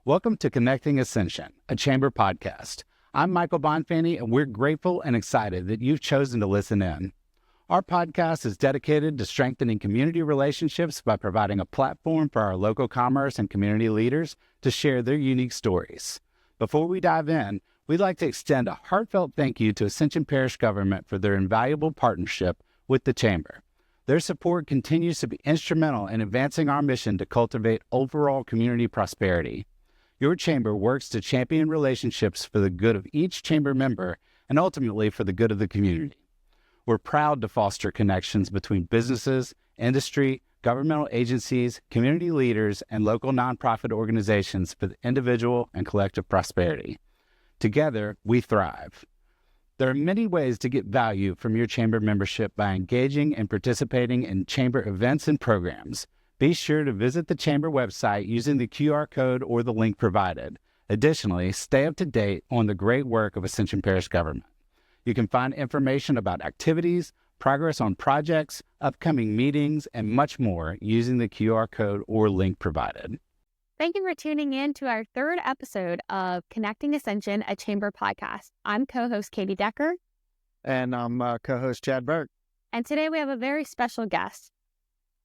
Welcome to Connecting Ascension, a chamber podcast. I'm Michael Bonfanny, and we're grateful and excited that you've chosen to listen in. Our podcast is dedicated to strengthening community relationships by providing a platform for our local commerce and community leaders to share their unique stories. Before we dive in, we'd like to extend a heartfelt thank you to Ascension Parish government for their invaluable partnership with the Chamber. Their support continues to be instrumental in advancing our mission to cultivate overall community prosperity. Your Chamber works to champion relationships for the good of each Chamber member and ultimately for the good of the community. We're proud to foster connections between businesses, industry, governmental agencies, community leaders, and local nonprofit organizations for the individual and collective prosperity. Together, we thrive. There are many ways to get value from your Chamber membership by engaging and participating in Chamber events and programs. Be sure to visit the Chamber website using the QR code or the link provided. Additionally, stay up to date on the great work of Ascension Parish government. You can find information about activities, progress on projects, upcoming meetings, and much more using the QR code or link provided. Thank you for tuning in to our third episode of Connecting Ascension, a Chamber podcast. I'm co-host Katie Decker. And I'm co-host Chad Bourque. And today we have a very special guest.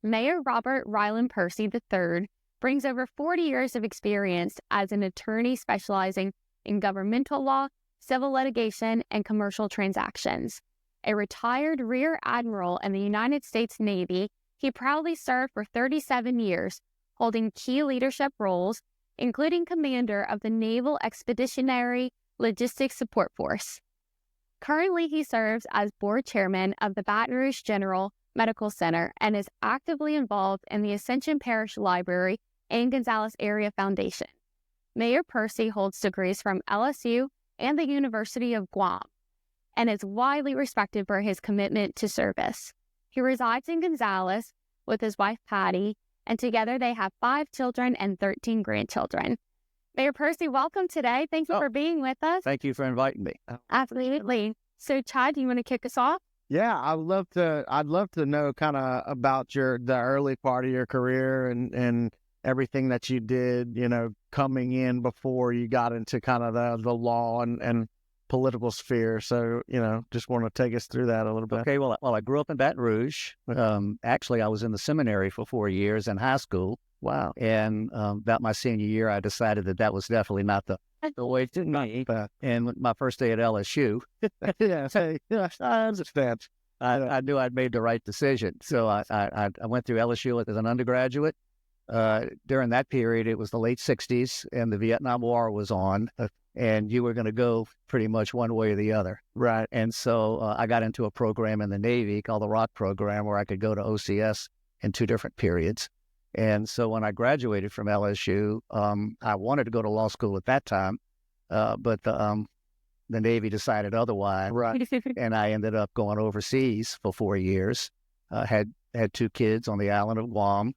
Mayor Robert Ryland Percy III brings over 40 years of experience as an attorney specializing in governmental law, civil litigation, and commercial transactions. A retired Rear Admiral in the United States Navy, he proudly served for 37 years, holding key leadership roles, including commander of the Naval Expeditionary Logistics Support Force. Currently, he serves as board chairman of the Baton Rouge General Medical Center and is actively involved in the Ascension Parish Library and Gonzales Area Foundation. Mayor Percy holds degrees from LSU and the University of Guam and is widely respected for his commitment to service. He resides in Gonzales with his wife Patty, and together they have 5 children and 13 grandchildren. Mayor Percy, welcome today. Thank you for being with us. Thank you for inviting me. Absolutely. So, Chad, do you want to kick us off? Yeah, I'd love to know kind of about the early part of your career and everything that you did, coming in before you got into kind of the law and political sphere. So, just want to take us through that a little bit. Okay, well, I grew up in Baton Rouge. Actually, I was in the seminary for 4 years in high school. Wow. And about my senior year, I decided that was definitely not the way to me. And my first day at LSU, I understand. I knew I'd made the right decision. So I went through LSU as an undergraduate. During that period, it was the late 60s, and the Vietnam War was on. And you were going to go pretty much one way or the other. Right. And so I got into a program in the Navy called the ROC program where I could go to OCS in 2 different periods. And so when I graduated from LSU, I wanted to go to law school at that time, but the Navy decided otherwise. Right. And I ended up going overseas for 4 years, had 2 kids on the island of Guam,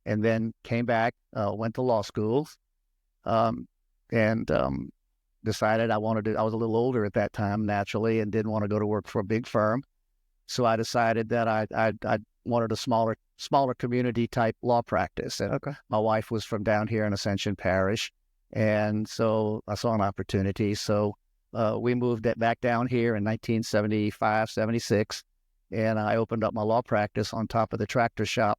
and then came back, went to law school, and decided I was a little older at that time, naturally, and didn't want to go to work for a big firm. So I decided that I wanted a smaller community type law practice. And my wife was from down here in Ascension Parish. And so I saw an opportunity. So we moved back down here in 1975, 76. And I opened up my law practice on top of the tractor shop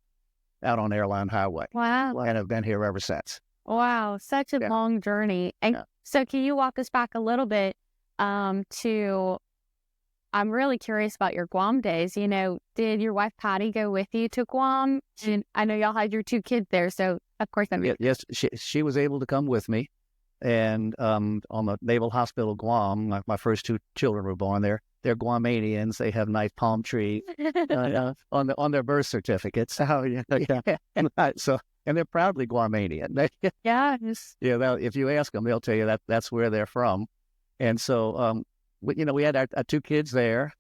out on Airline Highway. Wow. And I've been here ever since. Wow, such a long journey. And so can you walk us back a little bit to, I'm really curious about your Guam days. Did your wife Patty go with you to Guam? And I know y'all had your 2 kids there, so of course Yes, she was able to come with me. And on the Naval Hospital Guam, my first 2 children were born there. They're Guamanians. They have nice palm trees on their birth certificates. Oh, yeah. And they're proudly Guamanian. Yes. If you ask them, they'll tell you that's where they're from. And so, we had our 2 kids there.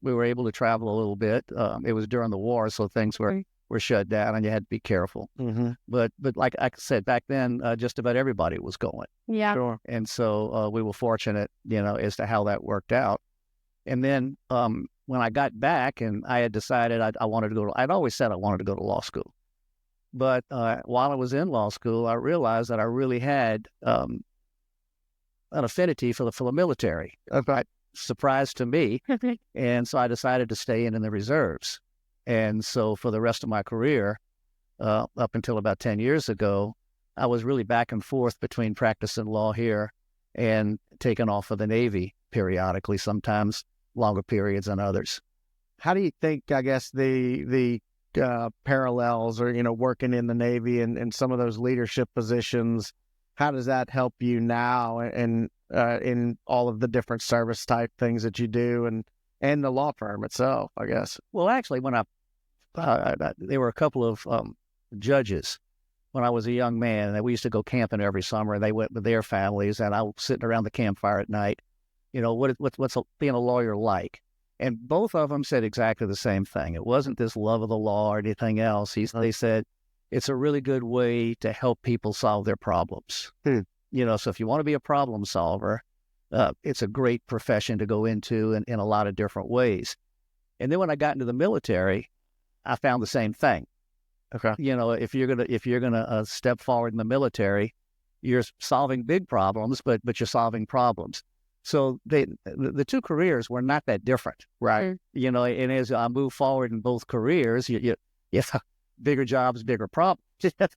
We were able to travel a little bit. It was during the war, so things were shut down, and you had to be careful. Mm-hmm. But like I said, back then, just about everybody was going. Yeah. Sure. And so we were fortunate, as to how that worked out. And then when I got back and I had decided I wanted to go I'd always said I wanted to go to law school. But while I was in law school, I realized that I really had an affinity for the military. Okay. Surprise to me. And so I decided to stay in the reserves. And so for the rest of my career, up until about 10 years ago, I was really back and forth between practicing law here and taking off of the Navy periodically, sometimes longer periods than others. How do you think, I guess, the parallels or, working in the Navy and some of those leadership positions, how does that help you now and in all of the different service type things that you do and the law firm itself, I guess? Well, actually, when there were a couple of judges when I was a young man, and we used to go camping every summer, and they went with their families, and I was sitting around the campfire at night, what's being a lawyer like? And both of them said exactly the same thing. It wasn't this love of the law or anything else. They said, it's a really good way to help people solve their problems. So if you want to be a problem solver, it's a great profession to go into in a lot of different ways. And then when I got into the military, I found the same thing. Okay. If you're gonna step forward in the military, you're solving big problems, but you're solving problems. So the two careers were not that different, right? And as I move forward in both careers, you bigger jobs, bigger problems,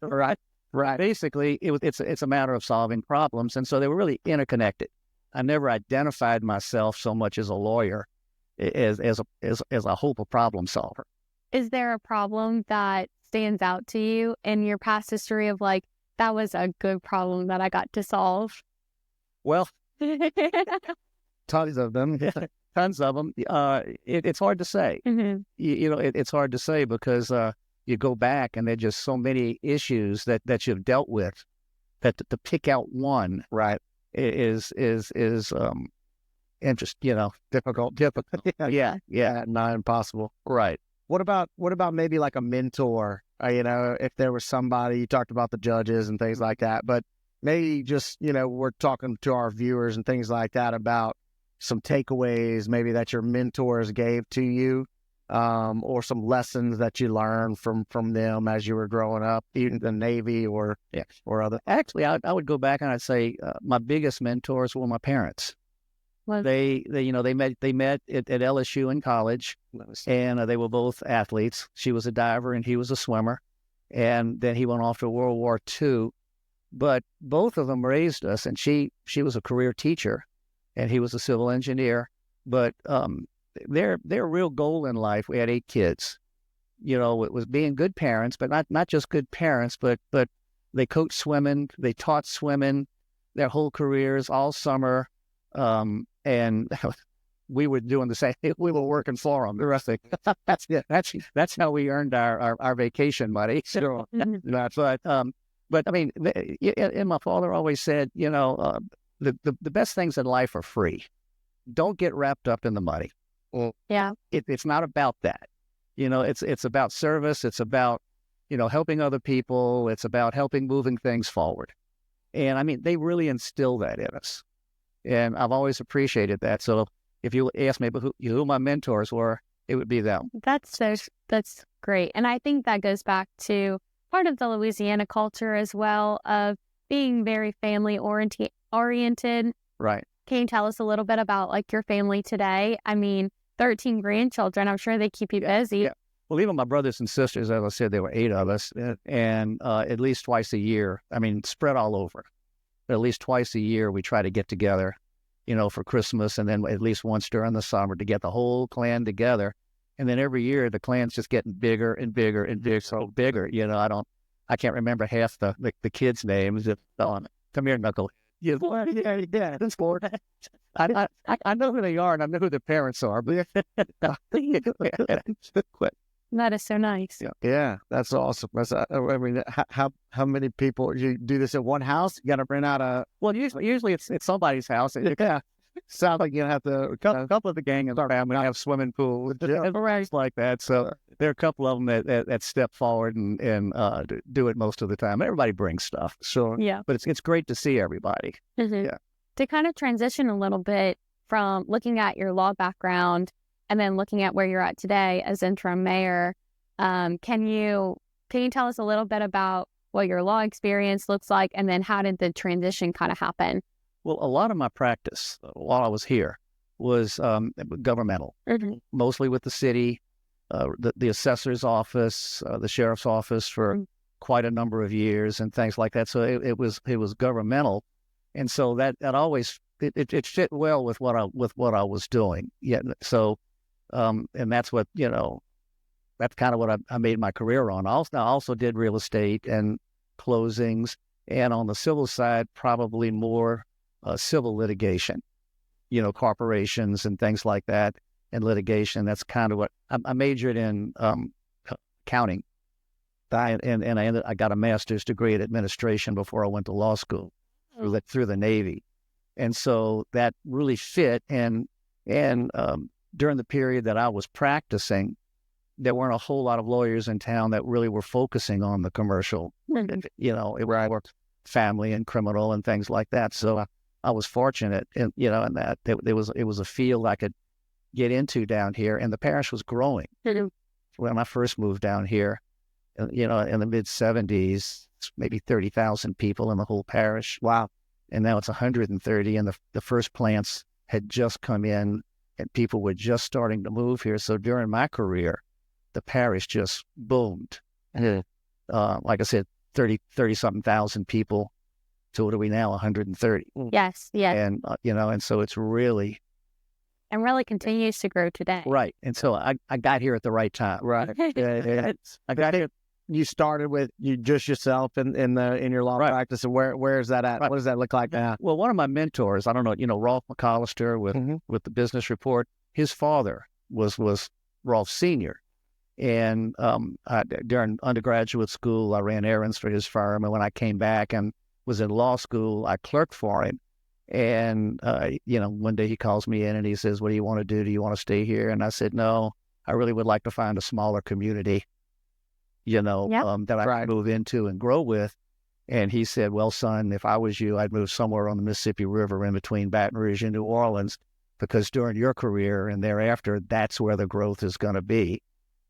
right? Right. Basically, it's a matter of solving problems, and so they were really interconnected. I never identified myself so much as a lawyer as a hope problem solver. Is there a problem that stands out to you in your past history of like, that was a good problem that I got to solve? Well, tons of them. Tons of them. It's hard to say. Mm-hmm. It's hard to say because you go back and there are just so many issues that you've dealt with that to pick out one, right, is interesting. Difficult. Yeah. Not impossible. Right. What about maybe like a mentor? If there was somebody, you talked about the judges and things like that, but maybe just, we're talking to our viewers and things like that about some takeaways maybe that your mentors gave to you, or some lessons that you learned from them as you were growing up, even the Navy or other. Actually, I would go back and I'd say my biggest mentors were my parents. Well, they met at LSU in college, and they were both athletes. She was a diver and he was a swimmer, and then he went off to World War II. But both of them raised us, and she was a career teacher, and he was a civil engineer. But their real goal in life, we had 8 kids. It was being good parents, but not just good parents, but they coached swimming, they taught swimming, their whole careers, all summer, and we were doing the same. We were working for them. The rest of that's how we earned our vacation money. Sure. But I mean, and my father always said, the best things in life are free. Don't get wrapped up in the money. Well, yeah, it's not about that. It's about service. It's about helping other people. It's about moving things forward. And I mean, they really instill that in us, and I've always appreciated that. So if you ask me who my mentors were, it would be them. That's great, and I think that goes back to part of the Louisiana culture as well, of being very family oriented. Right. Can you tell us a little bit about like your family today? I mean, 13 grandchildren. I'm sure they keep you busy. Yeah. Well, even my brothers and sisters, as I said, there were 8 of us, and at least twice a year. I mean, spread all over. But at least twice a year, we try to get together, for Christmas, and then at least once during the summer to get the whole clan together. And then every year the clan's just getting bigger and bigger and bigger, so bigger. I can't remember half the kids' names. Come here, Knuckle. Yeah, that's Lord. I know who they are, and I know who their parents are. But that is so nice. Yeah, that's awesome. I mean, how many people you do this at one house? You got to rent out a. Well, usually it's somebody's house. Yeah. Sounds like you have to. A couple of the gang in our family have swimming pools and things like that. So there are a couple of them that step forward and do it most of the time. Everybody brings stuff. Sure. Yeah. But it's great to see everybody. Mm-hmm. Yeah. To kind of transition a little bit from looking at your law background and then looking at where you're at today as interim mayor, can you can you tell us a little bit about what your law experience looks like, and then how did the transition kind of happen? Well, a lot of my practice while I was here was governmental, mostly with the city, the assessor's office, the sheriff's office for quite a number of years and things like that. So it was governmental, and so that always it fit well with what I was doing. Yeah. So and that's what that's kind of what I made my career on. I also did real estate and closings, and on the civil side, probably more civil litigation, corporations and things like that, and litigation. That's kind of what I majored in, accounting, and I got a master's degree in administration before I went to law school through the Navy, and so that really fit. And during the period that I was practicing, there weren't a whole lot of lawyers in town that really were focusing on the commercial, it worked family and criminal and things like that. So I was fortunate in that it was a field I could get into down here, and the parish was growing. When I first moved down here, in the mid 70s, maybe 30,000 people in the whole parish. Wow. And now it's 130, and the first plants had just come in, and people were just starting to move here. So during my career, the parish just boomed. Like I said, 30-something thousand people. So what are we now? 130. Yes. And, and so it's really. And really continues to grow today. Right. And so I got here at the right time. Right. I got here. You started with just yourself in your law practice, and where is that at? Right. What does that look like now? Well, one of my mentors, I don't know, Rolf McCollister with the Business Report, his father was Rolf Sr. And during undergraduate school, I ran errands for his firm. And when I came back and was in law school, I clerked for him. And, one day he calls me in and he says, "What do you want to do? Do you want to stay here?" And I said, "No, I really would like to find a smaller community, that I could move into and grow with." And he said, "Well, son, if I was you, I'd move somewhere on the Mississippi River in between Baton Rouge and New Orleans, because during your career and thereafter, that's where the growth is going to be."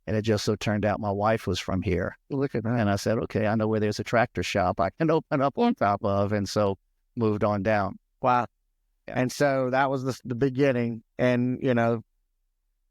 And it just so turned out my wife was from here. Look at that. And I said, "Okay, I know where there's a tractor shop I can open up on top of." And so moved on down. Wow. And so that was the beginning. And,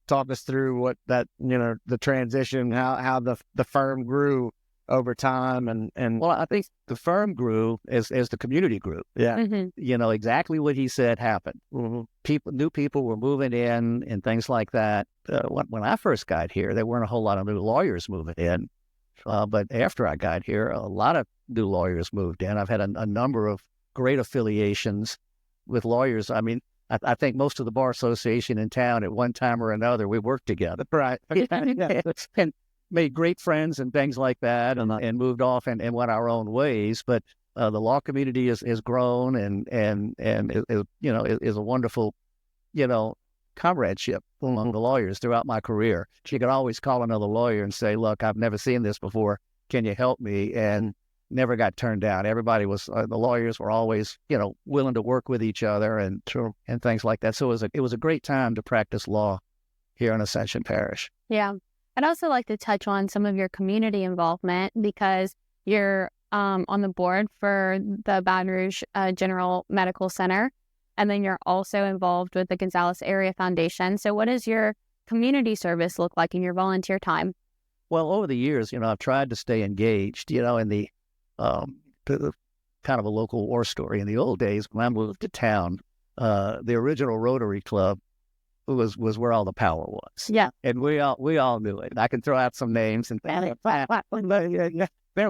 talk us through what that, the transition, how the firm grew over time. And well, I think the firm grew as the community grew. Yeah. Exactly what he said happened. New people were moving in and things like that. When I first got here, there weren't a whole lot of new lawyers moving in. But after I got here, a lot of new lawyers moved in. I've had a number of great affiliations with lawyers. I mean, I think most of the bar association in town at one time or another, we worked together. Right. And made great friends and things like that, and moved off and went our own ways. But the law community has grown and is a wonderful, comradeship among the lawyers throughout my career. You could always call another lawyer and say, "Look, I've never seen this before. Can you help me?" And never got turned down. Everybody was, the lawyers were always, willing to work with each other and things like that. So it was a great time to practice law here in Ascension Parish. Yeah. I'd also like to touch on some of your community involvement, because you're on the board for the Baton Rouge General Medical Center, and then you're also involved with the Gonzales Area Foundation. So what does your community service look like in your volunteer time? Well, over the years, I've tried to stay engaged, in the kind of a local war story. In the old days, when I moved to town, the original Rotary Club was where all the power was. Yeah. And we all knew it. I can throw out some names and there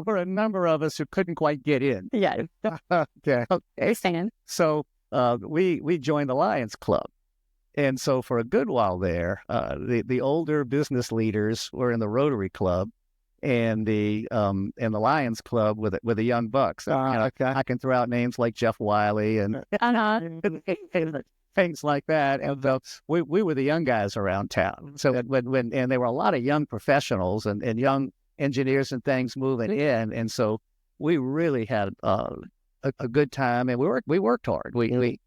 were a number of us who couldn't quite get in. Yeah. Okay. Understand. So we joined the Lions Club. And so for a good while there, the older business leaders were in the Rotary Club, and the Lions Club with the young bucks. Okay. I can throw out names like Jeff Wiley and things like that. And we were the young guys around town. So when there were a lot of young professionals and young engineers and things moving in, and so we really had a good time, and we worked hard. We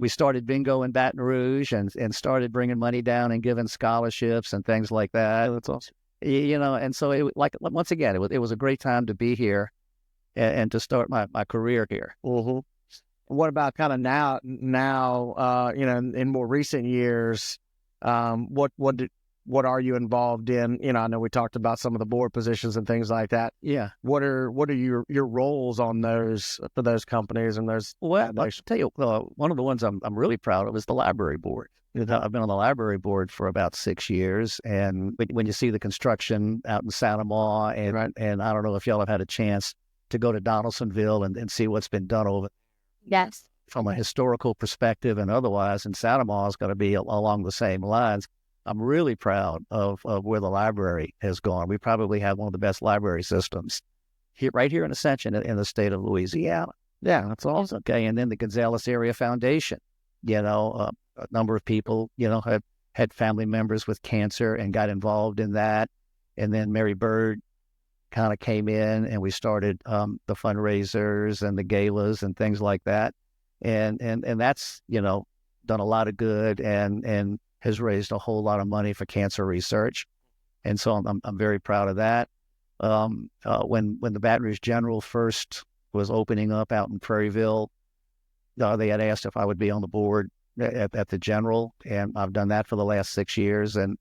started bingo in Baton Rouge and started bringing money down and giving scholarships and things like that. That's awesome. And so like once again, it was a great time to be here and to start my career here. Mm-hmm. What about kind of now, in more recent years, what are you involved in? I know we talked about some of the board positions and things like that. Yeah. What are your roles on those for those companies and those? Well, I'll tell you, one of the ones I'm really proud of is the library board. I've been on the library board for about 6 years, and when you see the construction out in Santa Ma, and I don't know if y'all have had a chance to go to Donaldsonville and see what's been done over Yes. from a historical perspective and otherwise, and Santa Ma is going to be along the same lines. I'm really proud of where the library has gone. We probably have one of the best library systems right here in Ascension in the state of Louisiana. Yeah, that's awesome. Okay, and then the Gonzales Area Foundation. A number of people, have had family members with cancer and got involved in that. And then Mary Bird kind of came in and we started the fundraisers and the galas and things like that. And that's, done a lot of good and has raised a whole lot of money for cancer research. And so I'm very proud of that. When the Baton Rouge General first was opening up out in Prairieville, they had asked if I would be on the board at the General, and I've done that for the last 6 years, and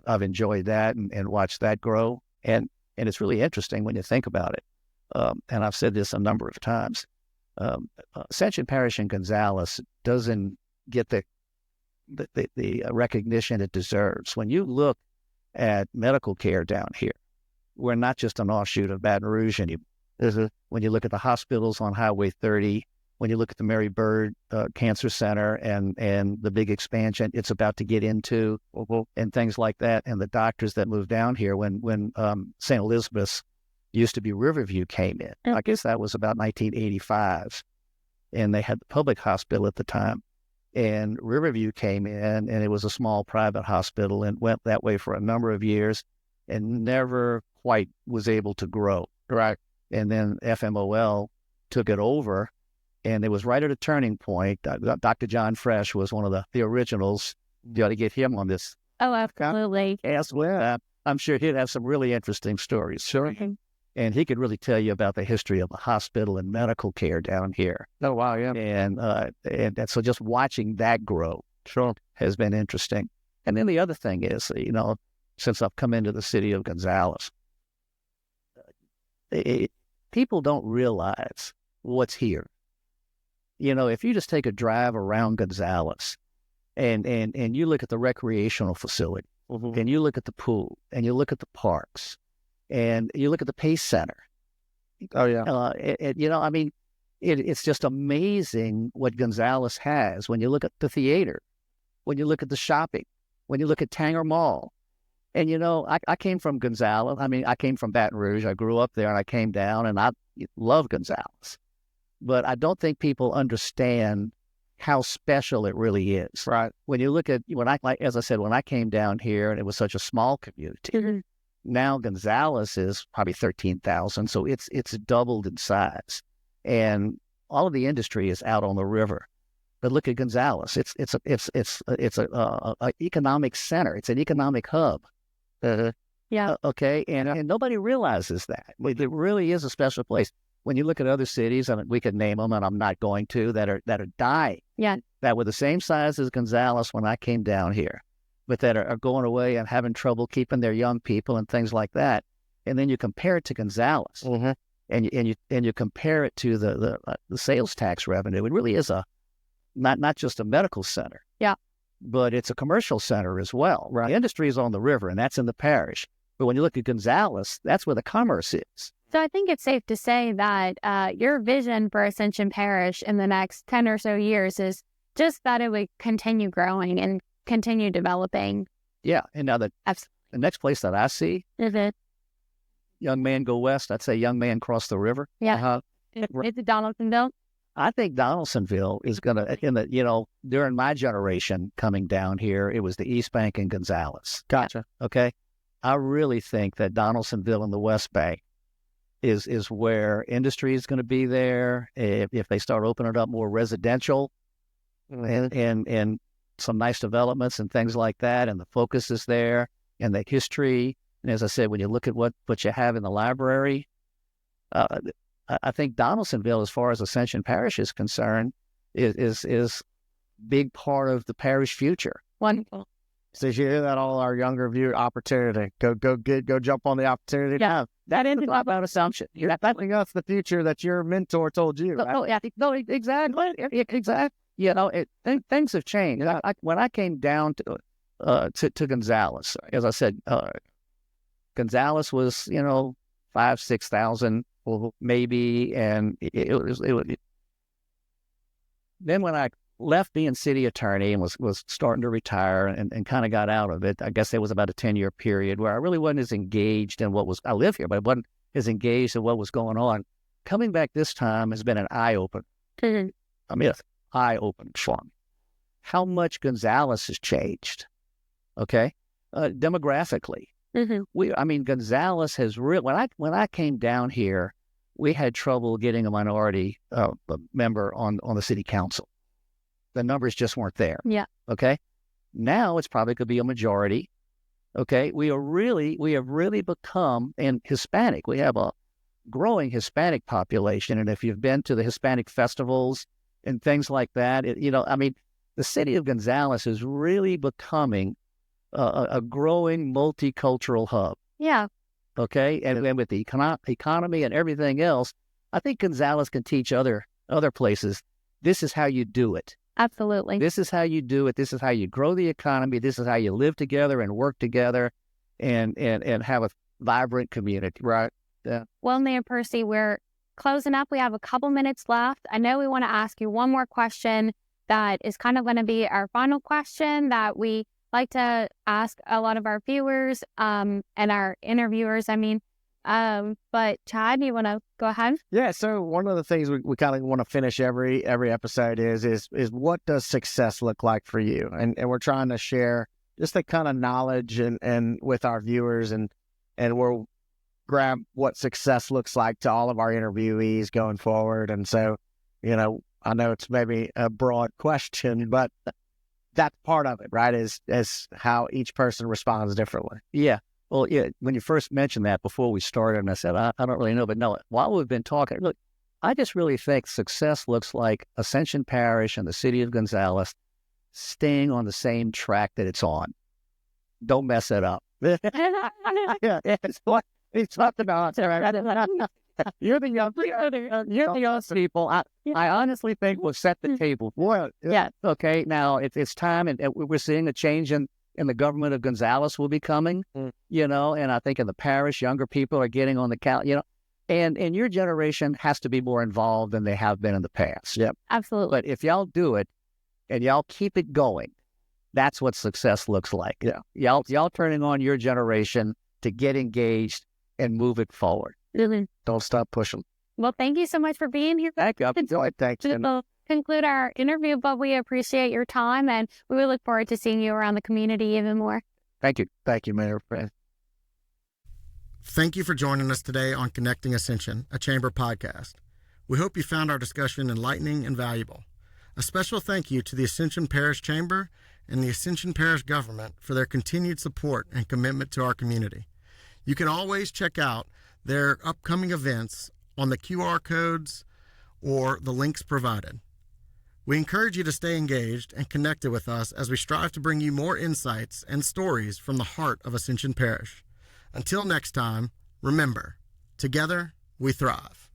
I've enjoyed that and watched that grow. And it's really interesting when you think about it. And I've said this a number of times. Ascension Parish in Gonzales doesn't get the recognition it deserves. When you look at medical care down here, we're not just an offshoot of Baton Rouge anymore. When you look at the hospitals on Highway 30, when you look at the Mary Bird Cancer Center and the big expansion it's about to get into, and things like that, and the doctors that moved down here when St. Elizabeth's used to be Riverview came in. I guess that was about 1985, and they had the public hospital at the time. And Riverview came in, and it was a small private hospital and went that way for a number of years and never quite was able to grow. Right. And then FMOL took it over, and it was right at a turning point. Dr. John Fresh was one of the originals. You ought to get him on this. Oh, absolutely. As well. I'm sure he'd have some really interesting stories. Sure. Mm-hmm. And he could really tell you about the history of the hospital and medical care down here. Oh, wow, yeah. And so just watching that grow has been interesting. And then the other thing is, since I've come into the city of Gonzales, people don't realize what's here. If you just take a drive around Gonzales and you look at the recreational facility, and you look at the pool, and you look at the parks, and you look at the Pace Center. Oh, yeah. It's just amazing what Gonzales has. When you look at the theater, when you look at the shopping, when you look at Tanger Mall. And, I came from Gonzales. I came from Baton Rouge. I grew up there, and I came down, and I love Gonzales. But I don't think people understand how special it really is. Right. When you look at, as I said, when I came down here, and it was such a small community, Mm-hmm. now Gonzales is probably 13,000, so it's doubled in size, and all of the industry is out on the river. But look at Gonzales; it's a economic center. It's an economic hub. Yeah. Okay, and nobody realizes that. It really is a special place. When you look at other cities, and we could name them, and I'm not going to, that are dying. Yeah. That were the same size as Gonzales when I came down here, but that are going away and having trouble keeping their young people and things like that. And then you compare it to Gonzales, and you compare it to the sales tax revenue. It really is not just a medical center, but it's a commercial center as well. Right. The industry is on the river, and that's in the parish. But when you look at Gonzales, that's where the commerce is. So I think it's safe to say that your vision for Ascension Parish in the next 10 or so years is just that it would continue growing and continue developing. Yeah. And now the next place that I see, young man go west, I'd say young man cross the river. Yeah. It's Donaldsonville. I think Donaldsonville is going to, during my generation coming down here, it was the East Bank and Gonzales. Gotcha. Okay. I really think that Donaldsonville and the West Bank is where industry is going to be there. If they start opening up more residential and some nice developments and things like that, and the focus is there, and the history And as I said, when you look at what you have in the library, I think Donaldsonville, as far as Ascension Parish is concerned, is big part of the parish future. Wonderful. So you hear that, all our younger viewer, opportunity. Go jump on the opportunity. Yeah, that is about Assumption. I think that's the future that your mentor told you. Right? No, exactly. Exactly. You know, things have changed. When I came down to Gonzales, as I said, Gonzales was, 5,000-6,000 maybe, and it was. Then when I left being city attorney and was starting to retire and kind of got out of it, I guess there was about a 10-year period where I really wasn't as engaged in I live here, but I wasn't as engaged in what was going on. Coming back this time has been an eye-opener. Mm-hmm. I mean, eye-opener for me. How much Gonzales has changed, okay? Demographically. Mm-hmm. Gonzales has really, when I came down here, we had trouble getting a minority member on the city council. The numbers just weren't there. Yeah. Okay. Now it's probably could be a majority. Okay. We have really become in Hispanic. We have a growing Hispanic population. And if you've been to the Hispanic festivals and things like that, the city of Gonzales is really becoming a growing multicultural hub. Yeah. Okay. And with the economy and everything else, I think Gonzales can teach other places. This is how you do it. Absolutely. This is how you do it. This is how you grow the economy. This is how you live together and work together and have a vibrant community, right? Yeah. Well, Mayor Percy, we're closing up. We have a couple minutes left. I know we want to ask you one more question that is kind of going to be our final question that we like to ask a lot of our viewers and our interviewers. But Chad, you want to go ahead? Yeah. So one of the things we kind of want to finish every episode is what does success look like for you? And we're trying to share just the kind of knowledge and with our viewers and we'll grab what success looks like to all of our interviewees going forward. And so, I know it's maybe a broad question, but that's part of it, right? Is how each person responds differently. Yeah. Well, yeah, when you first mentioned that before we started, and I said, I don't really know, but no, while we've been talking, look, I just really think success looks like Ascension Parish and the city of Gonzales staying on the same track that it's on. Don't mess it up. Yeah, it's not about you're the young people. I honestly think we'll set the table. Well, yeah. Okay. Now it's time, and we're seeing a change in the government of Gonzales will be coming. And I think in the parish, younger people are getting on the count. And your generation has to be more involved than they have been in the past. Yep, absolutely. But if y'all do it and y'all keep it going, that's what success looks like. Yeah, y'all turning on your generation to get engaged and move it forward. Mm-hmm. Don't stop pushing. Well, thank you so much for being here. Thank you. I've enjoyed. Thanks. We'll conclude our interview, but we appreciate your time, and we will look forward to seeing you around the community even more. Thank you. Thank you, Mayor. Thank you for joining us today on Connecting Ascension, a Chamber podcast. We hope you found our discussion enlightening and valuable. A special thank you to the Ascension Parish Chamber and the Ascension Parish government for their continued support and commitment to our community. You can always check out their upcoming events on the QR codes or the links provided. We encourage you to stay engaged and connected with us as we strive to bring you more insights and stories from the heart of Ascension Parish. Until next time, remember, together we thrive.